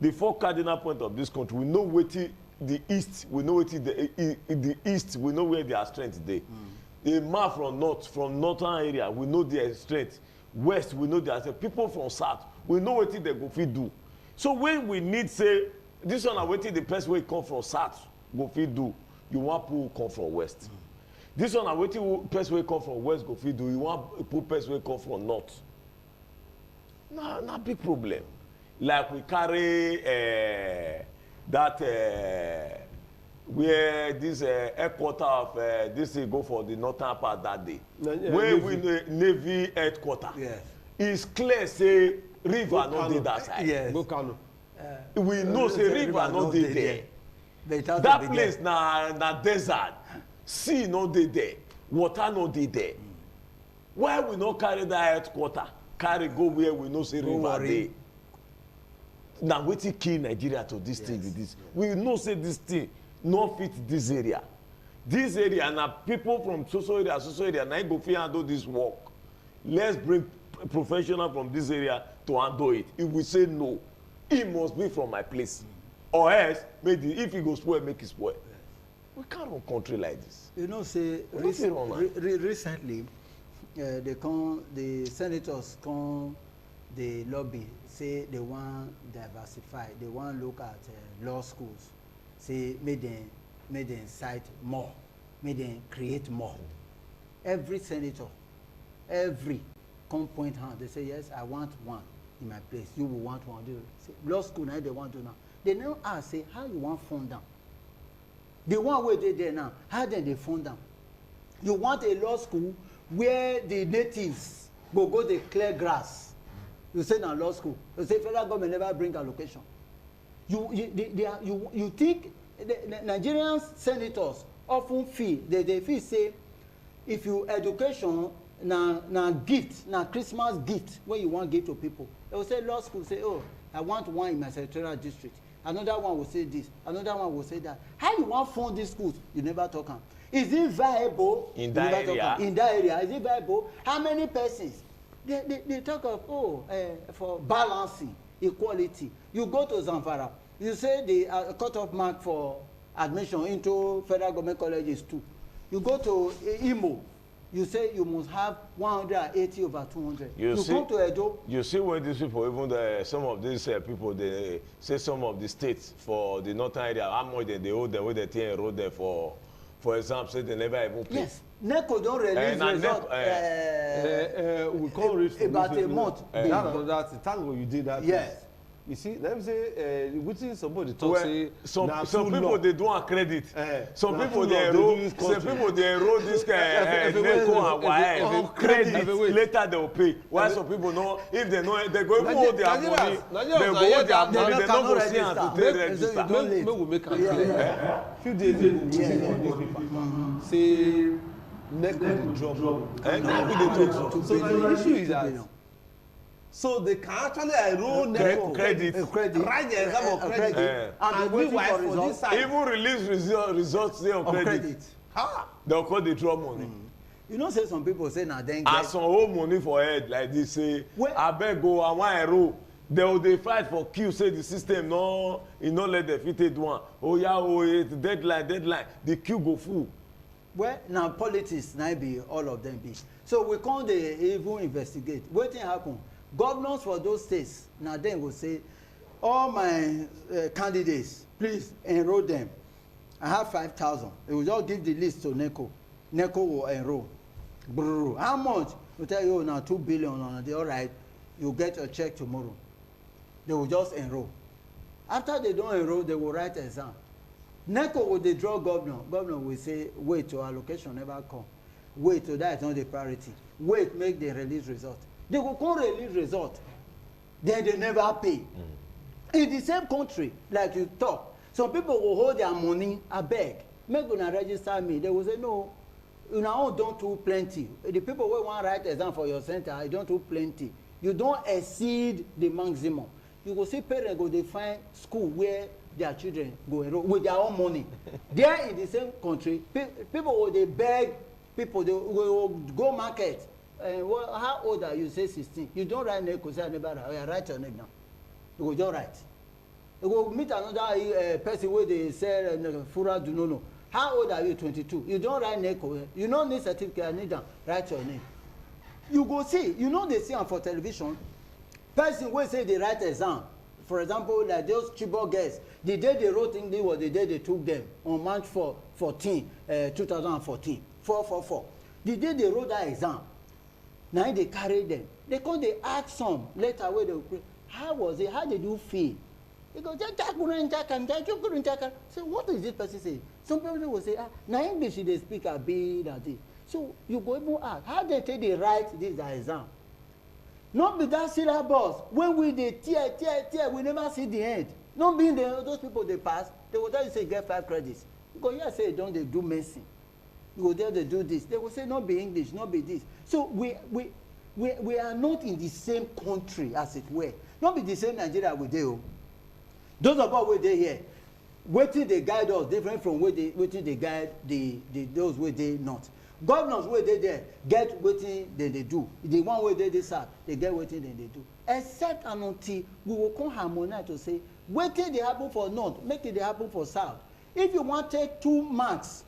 [SPEAKER 2] the 4 cardinal points of this country we know wetin the east we know wetin the east we know where their strength dey. A man from northern area we know their strength. West we know that people from south we know wetin they go fit do. So when we need say this one na wetin the person wey come from south go fit do, you wan put come from west. This one na wetin person wey come from west go fit do, you wan put person wey come from north. Na big problem. Like we carry that where this headquarter of this thing go for the northern part that day. Where we Navy headquarter. Yes. It's clear say river no dey that side.
[SPEAKER 3] Yes.
[SPEAKER 1] Go Kano.
[SPEAKER 2] We know say river no dey there. That place na desert. Sea no dey there. Water no dey there. Why we no carry that headquarter? Carry go where we know say river dey. Na wetin kill Nigeria to this thing with this. We know say this thing no fit this area. This area na people from so area na go fit handle this work. Let's bring professional from this area to handle it. If we say no, it must be from my place. Or else, maybe if it go spoil, make it spoil. We can't run country like this.
[SPEAKER 3] You know, say recently, the senators come, the lobby say they want diversify, they want look at law schools. Say make them cite more, make them create more. Every senator, come point hand. They say yes, I want one in my place. You will want one. They say law school now they want to now. They now ask say how you want fund them. The one where they there now, how then they fund them? You want a law school where the natives go they clear grass. You say now law school. You say federal government never bring allocation. You think the Nigerian senators often feel they feel say if you education na gift na Christmas gift when you want give to people, they will say law school say oh I want one in my senatorial district, another one will say this, another one will say that. How you want fund these schools? You never talk am. Is it viable
[SPEAKER 2] in that area?
[SPEAKER 3] In that area, is it viable? How many persons? They talk of for balancing equality. You go to Zamfara, you say the cut-off mark for admission into federal government colleges 2. You go to Imo, you say you must have 180 over 200. You come to Edo.
[SPEAKER 2] You see where these people, even some of these people, they say some of the states for the northern area, how much they owe them, where they enroll them for example, say they never even pay.
[SPEAKER 3] Yes. NECO don't release result.
[SPEAKER 1] We can't reach
[SPEAKER 3] about a month.
[SPEAKER 1] Thank God you did that.
[SPEAKER 3] Yes.
[SPEAKER 1] You see, let me say, within somebody talk say
[SPEAKER 2] some people they don't credit. Some people they enroll. Some people they enroll this NECO and WAEC credit. Later they will pay. While some people know if they know they go hold their money. They go hold their money. They don't go see and to take register.
[SPEAKER 1] Maybe we make a clear. Few days ago, we see on newspaper say NECO drop. So the issue is that. So they can actually enroll NECO
[SPEAKER 2] credit,
[SPEAKER 1] write the exam of credit, and meanwhile for this side,
[SPEAKER 2] even release results there on credit. They'll call the draw money.
[SPEAKER 3] You know, say some people say now then.
[SPEAKER 2] And some old money for head like this say, I beg go and one enroll. They fight for queue. Say the system no, you no let the fitted one. Oh yeah, oh it's deadline. The queue go full.
[SPEAKER 3] Well, now politics now be all of them be. So we can't even investigate. What thing happen? Governors for those states now then will say, all my candidates, please enroll them. I have 5,000. They will just give the list to NECO. NECO will enroll. Brrr. How much? We tell you now 2 billion. They all right. You get your check tomorrow. They will just enroll. After they don't enroll, they will write exam. NECO will they draw governor. Governor will say, wait till allocation never come. Wait till that is not the priority. Wait, make the release result. They will come release result. Then they never pay. In the same country, like you talk, some people will hold their money, I beg, make una register me. They will say, no, you now don't do plenty. The people who want to write exam for your center, I don't do plenty. you don't exceed the maximum. You go see parents go dey find school where their children go enroll with their own money. There in the same country, people go dey beg, people they will go market. Well, how old are you? Say 16. You don't write name because I never write your name now. You go just write. You go meet another person where they sell fura do no. How old are you? 22. You don't write name. You don't need certificate. I need them. Write your name. You go see. You know they see am for television. Person wey say they write exam. For example, like those Chibok girls, the day they wrote English was the day they took them on March 14, 2014. 444. The day they wrote that exam. Now they carry them. They come, they ask some later where they will pray. How was it? How did you feel? They go, say, what is this person saying? Some people will say, now English they speak a bit and this. So you go even ask, how they take they write this exam? Not be that syllabus. When we they tear, we never see the end. Not being those people they pass, they will tell you say get 5 credits. You go, yeah, say don't they do medicine. You go there, they do this. They will say, not be English, not be this. So we are not in the same country, as it were. Not be the same Nigeria we do. Those of us where they here, waiting they guide us different from waiting they guide those where they not. Governors where they there get waiting they do. The one where they south, they get waiting they do. Except and until we will come harmonize to say, waiting they happen for north, make it they happen for south. If you want to take 2 marks,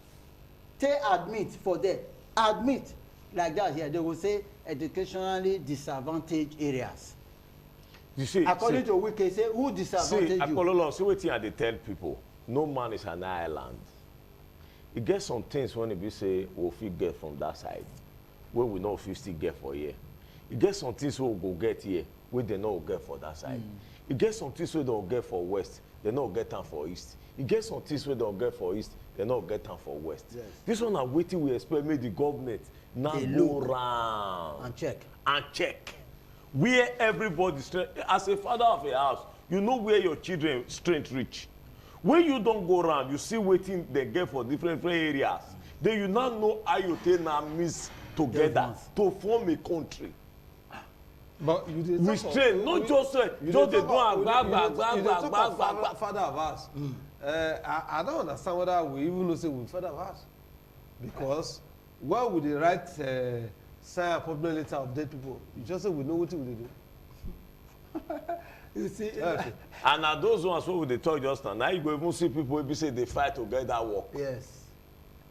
[SPEAKER 3] say admit for them, admit like that here, they will say educationally disadvantaged areas.
[SPEAKER 2] You see,
[SPEAKER 3] according to Wiki, say who disadvantaged you?
[SPEAKER 2] Akololo, see what they tell people. No man is an island. You get some things when we say we'll get from that side, where we know if you still get for here. You get some things we'll go get here, where they know get for that side. You get some things where they'll get for west, they know get them for east. You get some things where they'll get for east, they not get time for west. Yes. This one are waiting we expect maybe the government now go round and check where everybody strength. As a father of a house, you know where your children strength reach. When you don't go around, you see waiting they get for different areas. Then you now know how you take now mix together to form a country.
[SPEAKER 1] But you did
[SPEAKER 2] we strength, not just they do a
[SPEAKER 1] father of us. I don't understand whether we even know say we father of us, because why would they write sign a problem letter of dead people? You just say we know what we do. You see,
[SPEAKER 2] and now those ones who they talk just now you go even see people who say they fight to get that work.
[SPEAKER 3] Yes.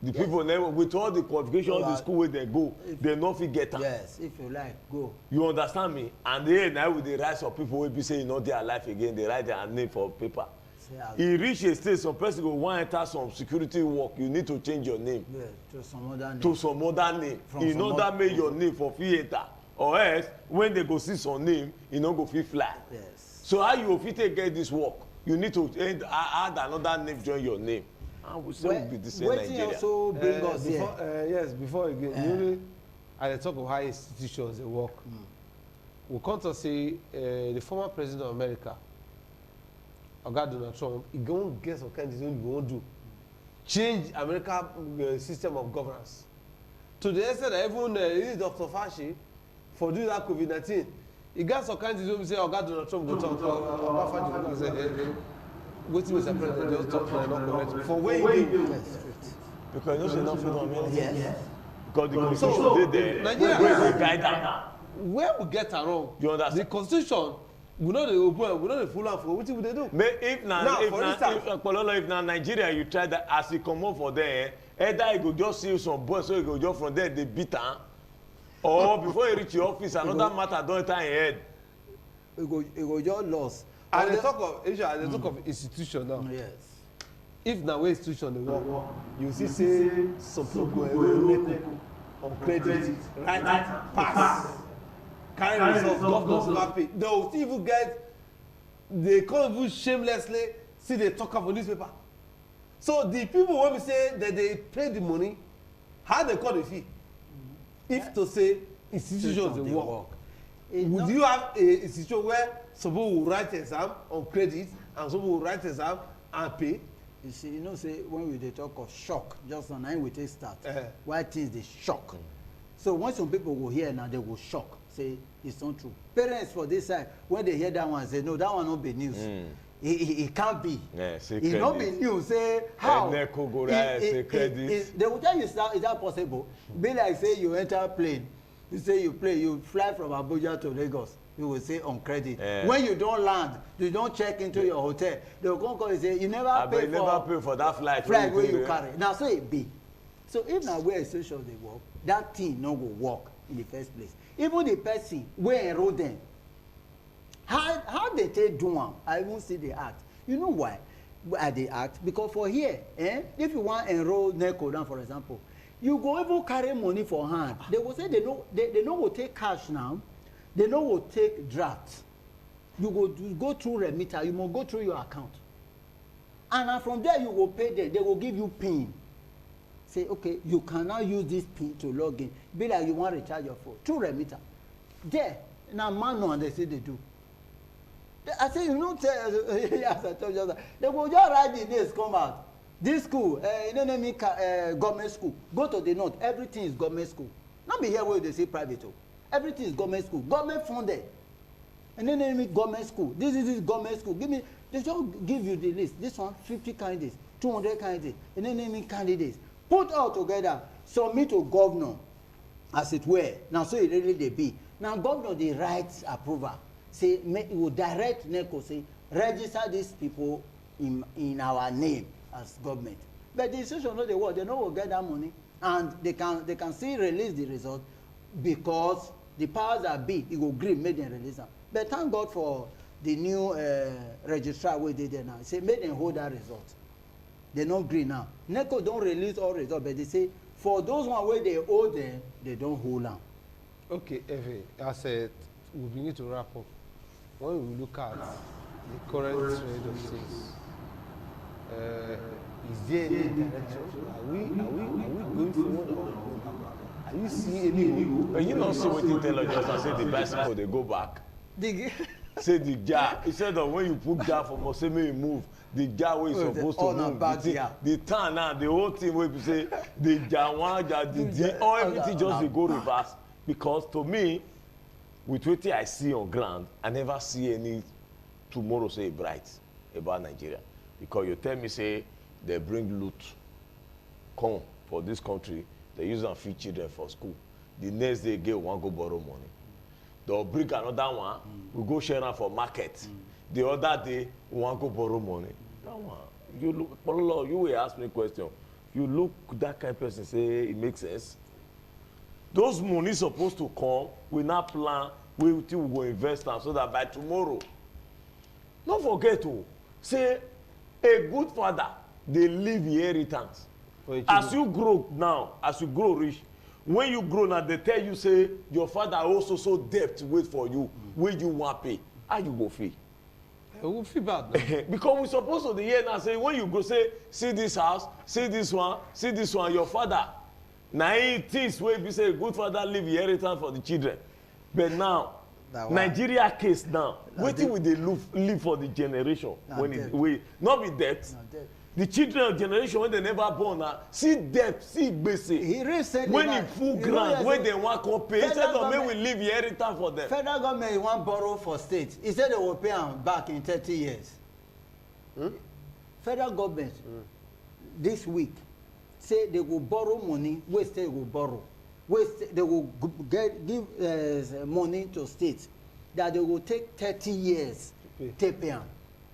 [SPEAKER 2] The people never, with all the qualifications the school where they go, they not fit get them.
[SPEAKER 3] Yes, if you like, go.
[SPEAKER 2] You understand me? And then now with the rise of people who be saying not their life again, they write their name for paper. He reach a stage, some person go want to enter some security work, you need to change your name.
[SPEAKER 3] Yeah, to some other name.
[SPEAKER 2] To some other name. In order make your name for theater. Or else, when they go see some name, you no go fit fly.
[SPEAKER 3] Yes.
[SPEAKER 2] So how you fit get this work? You need to add another name join your name. And we say we'll be the same Nigeria.
[SPEAKER 3] Also bring us
[SPEAKER 1] before, yes, before again, at the talk of how institutions they work, we come to say the former president of America, Donald Trump, he go get some kind of thing he won't do. Change America system of governance. To the extent that even Dr. Fauci, for doing that COVID-19, he got some kind of thing say, Donald Trump go talk, Fauci say, waiting with the president, just talk not correct. For where you do?
[SPEAKER 2] Because you know say nothing on me.
[SPEAKER 3] Yes.
[SPEAKER 2] Because the constitution did there. Nigeria guide them.
[SPEAKER 1] Where we get wrong?
[SPEAKER 2] You understand?
[SPEAKER 1] The constitution, we know the open, we know the full and for what we they do.
[SPEAKER 2] If na Nigeria you try that as you come up for there, either you go just see some boys, so you go just from there they beat am, or before you reach your office another matter don enter your head.
[SPEAKER 3] You go just lost.
[SPEAKER 1] And they talk of institution now.
[SPEAKER 3] Yes.
[SPEAKER 1] If na where institution dey work, you see say some people go on credit, right pass, carry results, governors not pay. They will still even they can't even shamelessly see they talk about newspaper. So the people when we say that they pay the money, how they call the fee? If to say institutions dey work. Would you have a situation where some people will write exam on credit and some people will write exam and pay?
[SPEAKER 3] You see, you know, say when we talk of shock, just on 9 we take start. Why things they shock. So when some people go here now, they will shock. say it's not true. Parents for this side, when they hear that one, say no, that one not be news. It can't be.
[SPEAKER 2] Yeah,
[SPEAKER 3] it not be news. Say how? They will tell you, is that possible? Be like say you enter plane, you say you fly from Abuja to Lagos. You will say on credit. When you don't land, you don't check into your hotel. They will come call you say you never pay for
[SPEAKER 2] that flight
[SPEAKER 3] where you carry. Now so it be. So if na where institutions dey work, that thing no go work in the first place. Even the person wey enroll them, how they take do am, I even see the act. You know why they act? Because for here, if you want enroll NECO down, for example, you go even carry money for hand. They will say they no go take cash now. They no go take draft. You go through remitter. You must go through your account, and from there you go pay them. They will give you PIN. Say okay, you can now use this PIN to log in. Be like you want to recharge your phone through remitter. There now manual they say they do. I say you know as I told you, they will just write the names come out. This school, government school. Go to the north. Everything is government school. Not be here where they say private. Everything is government school, government funded. And then they mean government school. This is government school. They just give you the list. This one, 50 candidates, 200 candidates, and then they mean candidates. Put all together, submit to governor, as it were. Now, so it really they be. Now, governor, the rights approval. Say, it will direct NECO, say, register these people in our name as government. But the institution know the word, they know will get that money. And they can still release the result because the powers that be, it will agree, make them release them. But thank God for the new registrar we did there now. Say, make them hold that result. They don't agree now. NECO don't release all results, but they say, for those one where they owe them, they don't hold them.
[SPEAKER 1] Okay, Efe, I said, we begin to wrap up. When we look at the current trend of things, is there any direction? Are we going forward or are you seeing any hope?
[SPEAKER 2] But you don't see what you tell us just and say the bicycle they go back. Say the jar. Instead of when you put jar for more, say may you move. The jar where you supposed to move. The town now, the whole thing where you say the jar one jar, all everything just go reverse. Because to me, with what I see on ground, I never see any tomorrow say bright about Nigeria. Because you tell me say they bring loot, come for this country, they use and feed children for school. The next day get one go borrow money. They'll bring another one, we go share am for market. The other day, one go borrow money. That one, you look, you will ask me a question. You look that kind of person, say it makes sense. Those money supposed to come, we now plan, we will go invest them so that by tomorrow, don't forget to say a good father, they leave inheritance. As you grow now, as you grow rich, when you grow now, they tell you say your father also so debt wait for you, where you want pay, how you go pay?
[SPEAKER 1] It will feel bad now.
[SPEAKER 2] Because we supposed to the year now say when you go say see this house, see this one, your father. Now things where you say good father leave inheritance for the children. But now Nigeria case now, waiting with the live for the generation when it we not be debt. The children of generation when they never born now, see debt, see gbese. When it full ground, when they want to pay, instead of me we leave inheritance for them.
[SPEAKER 3] Federal government want borrow for state. He said they will pay them back in 30 years. Federal government this week say they will borrow money, where state will borrow. They will give money to states that they will take 30 years to pay them.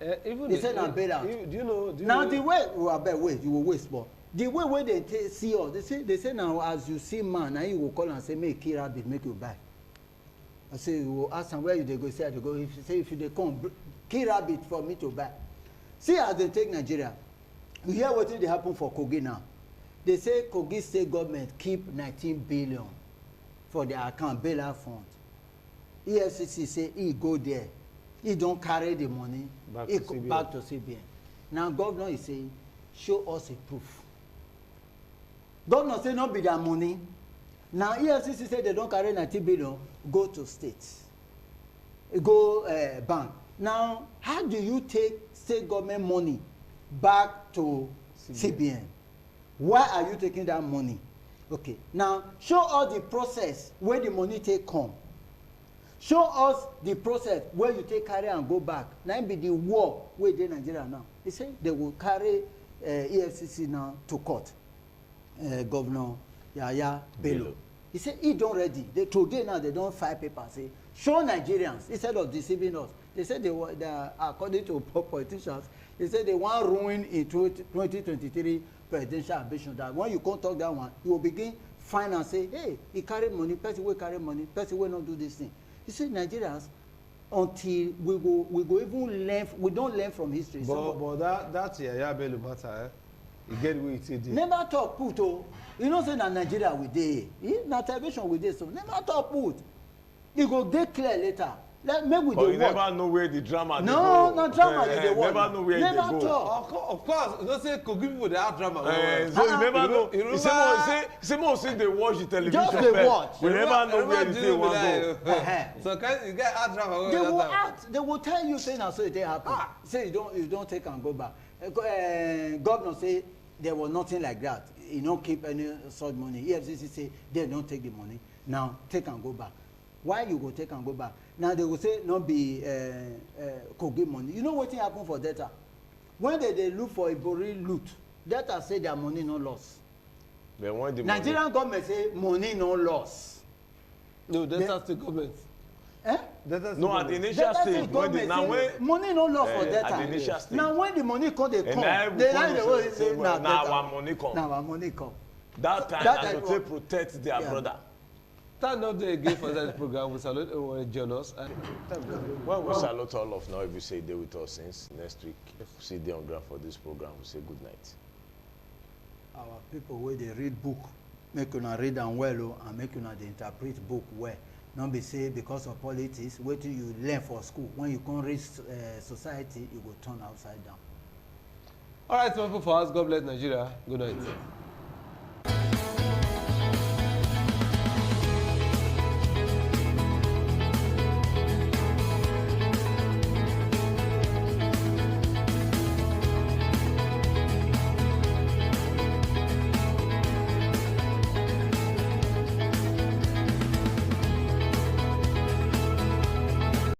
[SPEAKER 3] They said now better.
[SPEAKER 1] Do you know?
[SPEAKER 3] The way you will waste more. The way where they see us, they say now as you see man, now you will call and say make kill rabbit, make you buy. I say you will ask them where you they go, say I go. If you say if they come, kill rabbit for me to buy. See as they take Nigeria. You hear what did happen for Kogi now? They say Kogi state government keep 19 billion for their account bailout fund. EFCC say he go there. He don't carry the money back to CBN. Now governor is saying, show us a proof. Governor say not be their money. Now EFCC say they don't carry 90 billion, go to states. Go bank. Now, how do you take state government money back to CBN? Why are you taking that money? Okay. Now, show all the process where the money take come. show us the process where you take carry and go back. Now be the war wey dey Nigeria now. He say they will carry EFCC now to court. Governor Yaya Bello. He said he don't ready. Today now they don't file paper say show Nigerians instead of deceiving us. They said they are, according to politicians, they said they want ruin in 2023 presidential ambition. That when you can't talk that one, you will begin find and say, hey, he carry money, person will carry money, person will not do this thing. You see, Nigerians, until we go even learn, we don't learn from history.
[SPEAKER 1] But that Yaya Bello matter, you get where it is.
[SPEAKER 3] Never talk put oh. You know say na Nigeria we dey. Na television we dey so never talk put. E go dey clear later. Make we dey watch.
[SPEAKER 2] But you never know where the drama dey go.
[SPEAKER 3] No drama dey watch.
[SPEAKER 2] Never know where
[SPEAKER 3] never
[SPEAKER 2] they go.
[SPEAKER 3] Talk.
[SPEAKER 1] Of course, you don't say Kogi people they have drama.
[SPEAKER 2] So you never know.
[SPEAKER 1] You
[SPEAKER 2] Say they watch the television.
[SPEAKER 3] Just they watch.
[SPEAKER 2] We never know where the thing wan go.
[SPEAKER 1] So you get hard drama.
[SPEAKER 3] They will act. They will tell you say na so it dey happen. Say you don't take and go back. Governor say there was nothing like that. You don't keep any such money. EFCC say they don't take the money. Now take and go back. Why you go take and go back? Now they will say not be Kogi money. You know what happen for data? When they look for a Ibori loot, data say their money no loss.
[SPEAKER 2] But when the
[SPEAKER 3] Nigerian government say money no loss.
[SPEAKER 1] No, data state government.
[SPEAKER 2] No, at the initial stage,
[SPEAKER 3] money no loss for data.
[SPEAKER 2] At the initial stage.
[SPEAKER 3] Now when the money come, they come.
[SPEAKER 2] They say now our money come.
[SPEAKER 3] Now our money come.
[SPEAKER 2] That time, that to protect their brother.
[SPEAKER 1] Stand up there again for that program. We salute everyone join us.
[SPEAKER 2] Well, we salute all of now. If you say they with us since next week, see the on ground for this program. We say good night.
[SPEAKER 3] Our people where they read book, make una read them well, and make una they interpret book well. Not be say because of politics, wait till you learn for school. When you come reach society, you go turn upside down.
[SPEAKER 1] All right, people for us. God bless Nigeria. Good night.